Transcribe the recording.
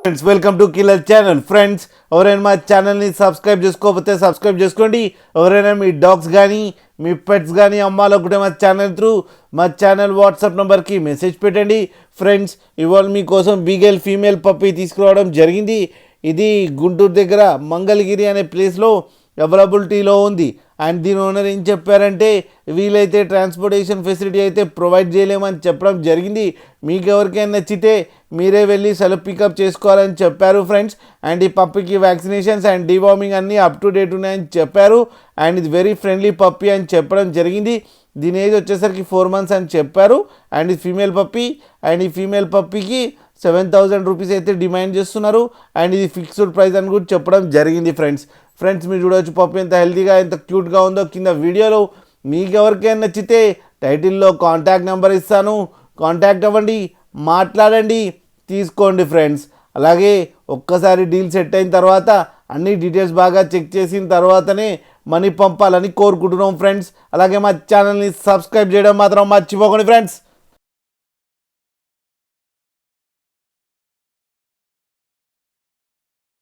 Friends welcome to killer channel. Friends ఎవరైనా మా ఛానల్ని సబ్స్క్రైబ్ చేసుకోకపోతే సబ్స్క్రైబ్ చేసుకోండి. ఎవరైనా మీ డాగ్స్ కానీ మీ పెట్స్ కానీ అమ్మాలనుకుంటే మా ఛానల్ త్రూ మా ఛానల్ వాట్సాప్ నెంబర్కి మెసేజ్ పెట్టండి. ఫ్రెండ్స్ ఇవాళ మీకోసం బీగల్ ఫీమేల్ పప్పీ తీసుకురావడం జరిగింది. ఇది గుంటూరు దగ్గర మంగళగిరి అనే ప్లేస్లో అవైలబిలిటీలో ఉంది. అండ్ దీని ఓనర్ ఏం చెప్పారంటే వీలైతే ట్రాన్స్పోర్టేషన్ ఫెసిలిటీ అయితే ప్రొవైడ్ చేయలేమని చెప్పడం జరిగింది. మీకు ఎవరికైనా నచ్చితే మీరే వెళ్ళి సెల్ఫ్ పికప్ చేసుకోవాలని చెప్పారు ఫ్రెండ్స్. అండ్ ఈ పప్పీకి వ్యాక్సినేషన్స్ అండ్ డివార్మింగ్ అన్నీ అప్ టు డేట్ ఉన్నాయని చెప్పారు. అండ్ ఇది వెరీ ఫ్రెండ్లీ పప్పీ అని చెప్పడం జరిగింది. దీని ఏజ్ వచ్చేసరికి 4 months అని చెప్పారు. అండ్ ఇది ఫీమేల్ పప్పీ. అండ్ ఈ ఫీమేల్ పప్పీకి 7,000 రూపీస్ అయితే డిమాండ్ చేస్తున్నారు. అండ్ ఇది ఫిక్స్డ్ ప్రైస్ అని కూడా చెప్పడం జరిగింది ఫ్రెండ్స్ మీరు చూడవచ్చు పప్పీ ఎంత హెల్తీగా ఎంత క్యూట్గా ఉందో. కింద వీడియోలో మీకు ఎవరికైనా నచ్చితే టైటిల్లో కాంటాక్ట్ నెంబర్ ఇస్తాను, కాంటాక్ట్ అవ్వండి, మాట్లాడండి, తీసుకోండి ఫ్రెండ్స్. అలాగే ఒక్కసారి డీల్ సెట్ అయిన తర్వాత అన్ని డీటెయిల్స్ బాగా చెక్ చేసిన తర్వాతనే మనీ పంపాలని కోరుకుంటున్నాం ఫ్రెండ్స్. అలాగే మా ఛానల్ని సబ్స్క్రైబ్ చేయడం మాత్రం మర్చిపోకండి ఫ్రెండ్స్.